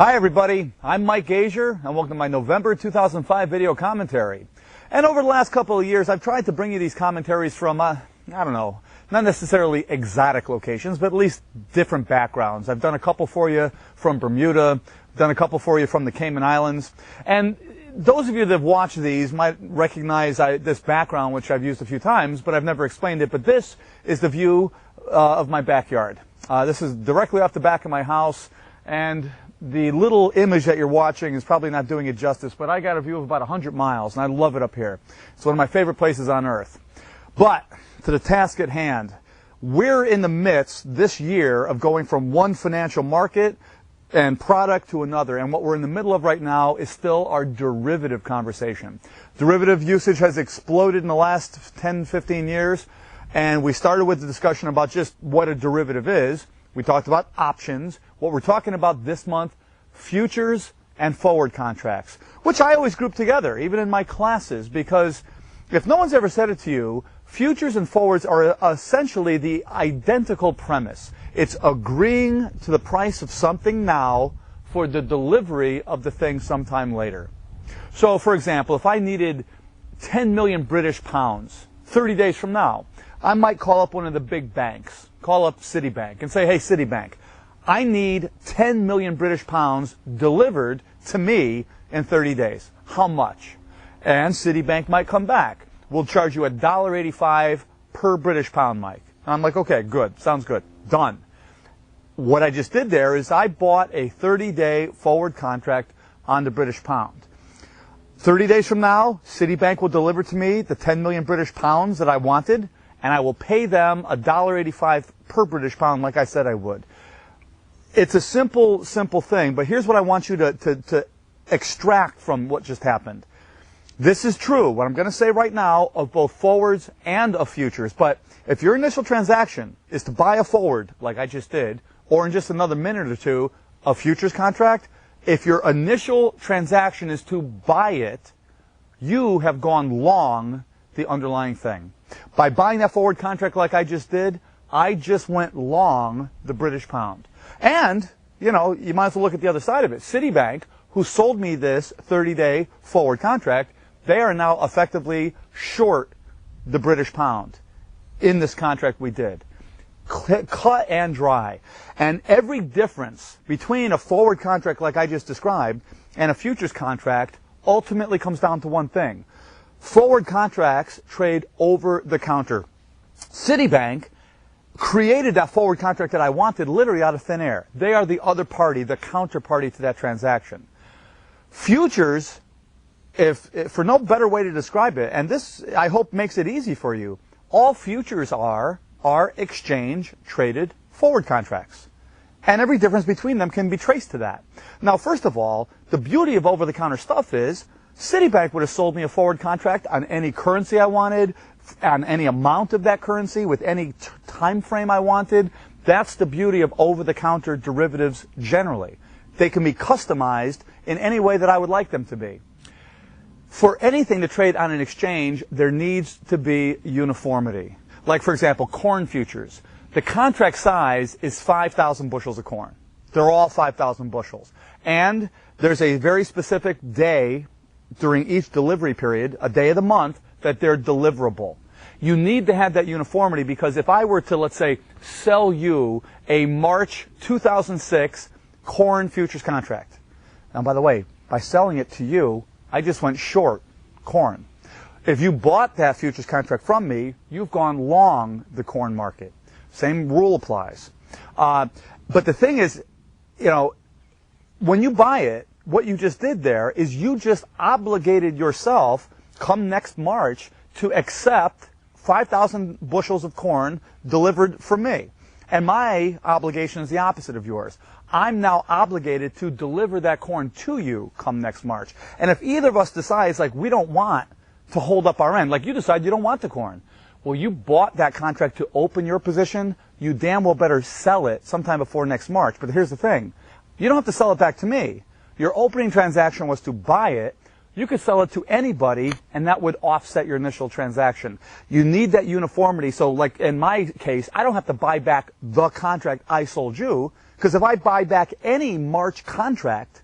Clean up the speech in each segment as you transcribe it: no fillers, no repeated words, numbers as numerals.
Hi everybody, I'm Mike Gazier, and welcome to my November 2005 video commentary. And over the last couple of years, I've tried to bring you these commentaries from, I don't know, not necessarily exotic locations, but at least different backgrounds. I've done a couple for you from Bermuda, done a couple for you from the Cayman Islands, and those of you that have watched these might recognize this background, which I've used a few times, but I've never explained it. But this is the view of my backyard. This is directly off the back of my house, and the little image that you're watching is probably not doing it justice, but I got a view of about 100 miles, and I love it up here. It's one of my favorite places on earth. But to the task at hand, we're in the midst this year of going from one financial market and product to another, and what we're in the middle of right now is still our derivative conversation. Derivative usage has exploded in the last 10, 15 years, and we started with the discussion about just what a derivative is. We talked about options. What we're talking about this month, futures and forward contracts, which I always group together, even in my classes, because if no one's ever said it to you, futures and forwards are essentially the identical premise. It's agreeing to the price of something now for the delivery of the thing sometime later. So, for example, if I needed 10 million British pounds 30 days from now, I might call up one of the big banks, call up Citibank and say, hey, Citibank, I need 10 million British pounds delivered to me in 30 days. How much? And Citibank might come back. We'll charge you $1.85 per British pound, Mike. And I'm like, okay, good. Sounds good. Done. What I just did there is I bought a 30-day forward contract on the British pound. 30 days from now, Citibank will deliver to me the 10 million British pounds that I wanted, and I will pay them $1.85 per British pound like I said I would. It's a simple thing, but here's what I want you to extract from what just happened. This is true, what I'm going to say right now, of both forwards and of futures. But if your initial transaction is to buy a forward, like I just did, or in just another minute or two, a futures contract, if your initial transaction is to buy it, you have gone long the underlying thing. By buying that forward contract like I just did, I just went long the British pound. And, you know, you might as well look at the other side of it. Citibank, who sold me this 30-day forward contract, they are now effectively short the British pound in this contract we did. Cut and dry. And every difference between a forward contract like I just described and a futures contract ultimately comes down to one thing. Forward contracts trade over the counter. Citibank created that forward contract that I wanted literally out of thin air. They are the other party, the counterparty to that transaction. Futures, if for no better way to describe it, and this I hope makes it easy for you, all futures are exchange-traded forward contracts. And every difference between them can be traced to that. Now, first of all, the beauty of over-the-counter stuff is Citibank would have sold me a forward contract on any currency I wanted, on any amount of that currency, with any time frame I wanted. That's the beauty of over-the-counter derivatives generally. They can be customized in any way that I would like them to be. For anything to trade on an exchange, there needs to be uniformity. Like, for example, corn futures. The contract size is 5,000 bushels of corn. They're all 5,000 bushels. And there's a very specific day during each delivery period, a day of the month, that they're deliverable. You need to have that uniformity, because if I were to, let's say, sell you a March 2006 corn futures contract. Now, by the way, by selling it to you, I just went short corn. If you bought that futures contract from me, you've gone long the corn market. Same rule applies. But the thing is, you know, when you buy it, what you just did there is you just obligated yourself, come next March, to accept 5,000 bushels of corn delivered from me. And my obligation is the opposite of yours. I'm now obligated to deliver that corn to you come next March. And if either of us decides, like, we don't want to hold up our end, like you decide you don't want the corn, well, you bought that contract to open your position, you damn well better sell it sometime before next March. But here's the thing. You don't have to sell it back to me. Your opening transaction was to buy it. you could sell it to anybody, and that would offset your initial transaction. You need that uniformity. So like in my case, I don't have to buy back the contract I sold you, because if I buy back any March contract,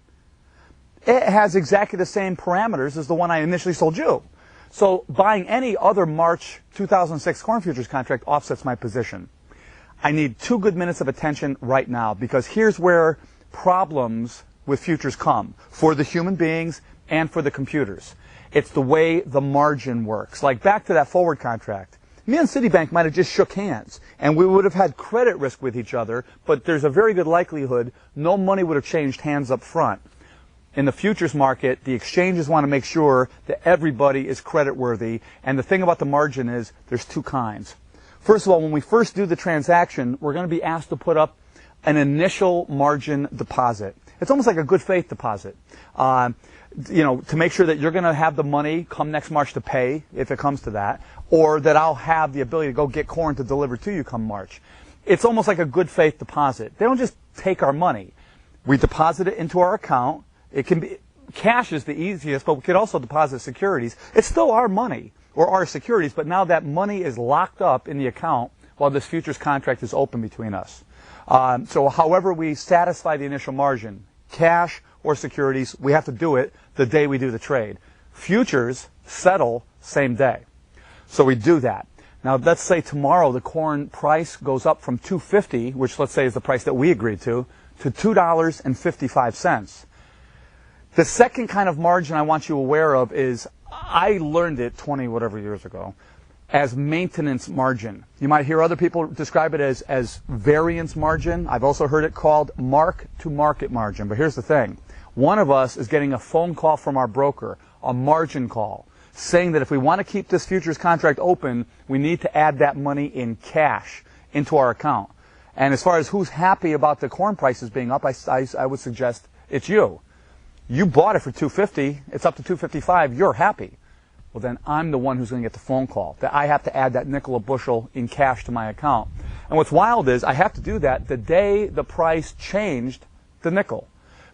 it has exactly the same parameters as the one I initially sold you. So buying any other March 2006 corn futures contract offsets my position. I need 2 good minutes of attention right now, because here's where problems with futures come for the human beings and for the computers. It's the way the margin works. Like back to that forward contract. Me and Citibank might have just shook hands, and we would have had credit risk with each other, but there's a very good likelihood no money would have changed hands up front. In the futures market, the exchanges want to make sure that everybody is creditworthy, and the thing about the margin is there's 2 kinds. First of all, when we first do the transaction, we're going to be asked to put up an initial margin deposit. It's almost like a good faith deposit. To make sure that you're going to have the money come next March to pay, if it comes to that, or that I'll have the ability to go get corn to deliver to you come March. It's almost like a good faith deposit. They don't just take our money. We deposit it into our account. It can be, cash is the easiest, but we could also deposit securities. It's still our money or our securities, but now that money is locked up in the account while this futures contract is open between us. So however we satisfy the initial margin, cash or securities, we have to do it the day we do the trade. Futures settle same day. So we do that. Now let's say tomorrow the corn price goes up from $2.50, which let's say is the price that we agreed to $2.55. The second kind of margin I want you aware of is, I learned it 20 whatever years ago, as maintenance margin. You might hear other people describe it as variance margin. I've also heard it called mark-to-market margin. But here's the thing. One of us is getting a phone call from our broker, a margin call, saying that if we want to keep this futures contract open, we need to add that money in cash into our account. And as far as who's happy about the corn prices being up, I would suggest it's you. You bought it for $2.50. It's up to $2.55. You're happy. Well, then I'm the one who's going to get the phone call that I have to add that nickel a bushel in cash to my account. And what's wild is I have to do that the day the price changed the nickel.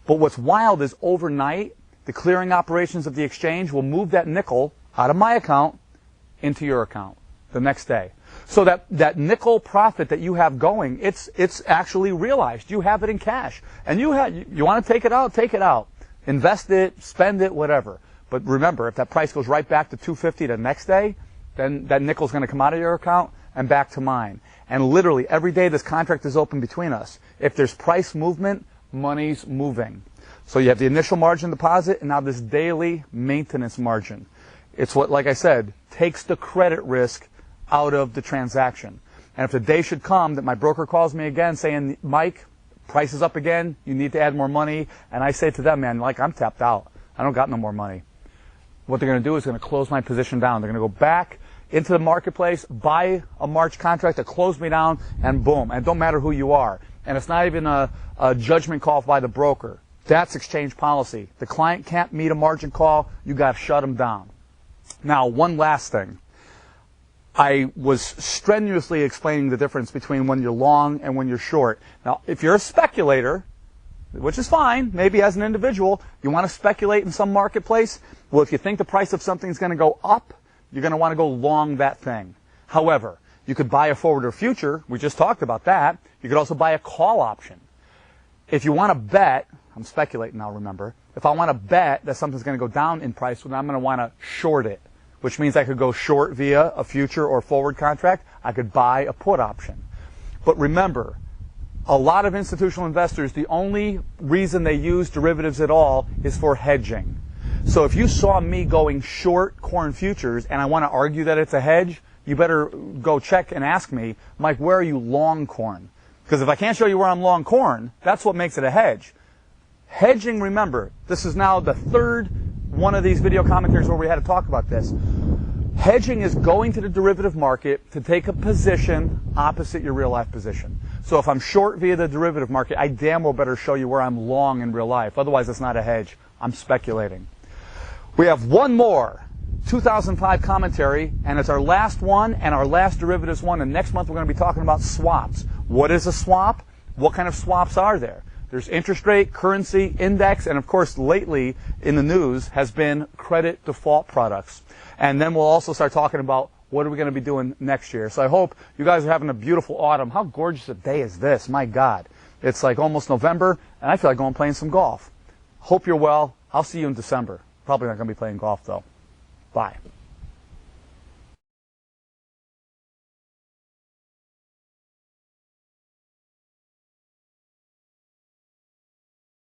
But what's wild is overnight, the clearing operations of the exchange will move that nickel out of my account into your account the next day. So that nickel profit that you have going, it's actually realized. You have it in cash. And you want to take it out, take it out. Invest it, spend it, whatever. But remember, if that price goes right back to $2.50 the next day, then that nickel's going to come out of your account and back to mine. And literally every day this contract is open between us, if there's price movement, money's moving. So you have the initial margin deposit and now this daily maintenance margin. It's what, like I said, takes the credit risk out of the transaction. And if the day should come that my broker calls me again saying, Mike, price is up again, you need to add more money, and I say to them, man, like, I'm tapped out. I don't got no more money. What they're going to do is going to close my position down. They're going to go back into the marketplace, buy a March contract to close me down, and boom. And it don't matter who you are. And it's not even a judgment call by the broker. That's exchange policy. The client can't meet a margin call. You got to shut them down. Now, one last thing. I was strenuously explaining the difference between when you're long and when you're short. Now, if you're a speculator, which is fine, maybe as an individual, you want to speculate in some marketplace, well, if you think the price of something is going to go up, you're going to want to go long that thing. However, you could buy a forward or future. We just talked about that. You could also buy a call option. If you want to bet, I'm speculating now, remember, if I want to bet that something's going to go down in price, then I'm going to want to short it, which means I could go short via a future or forward contract. I could buy a put option. But remember, a lot of institutional investors, the only reason they use derivatives at all is for hedging. So if you saw me going short corn futures and I want to argue that it's a hedge, you better go check and ask me, Mike, where are you long corn? Because if I can't show you where I'm long corn, that's what makes it a hedge. Hedging, remember, this is now the third one of these video commentaries where we had to talk about this. Hedging is going to the derivative market to take a position opposite your real life position. So if I'm short via the derivative market, I damn well better show you where I'm long in real life. Otherwise, it's not a hedge. I'm speculating. We have one more 2005 commentary, and it's our last one and our last derivatives one. And next month, we're going to be talking about swaps. What is a swap? What kind of swaps are there? There's interest rate, currency, index, and of course lately in the news has been credit default products. And then we'll also start talking about what are we going to be doing next year. So I hope you guys are having a beautiful autumn. How gorgeous a day is this? My God. It's like almost November, and I feel like going playing some golf. Hope you're well. I'll see you in December. Probably not going to be playing golf, though. Bye.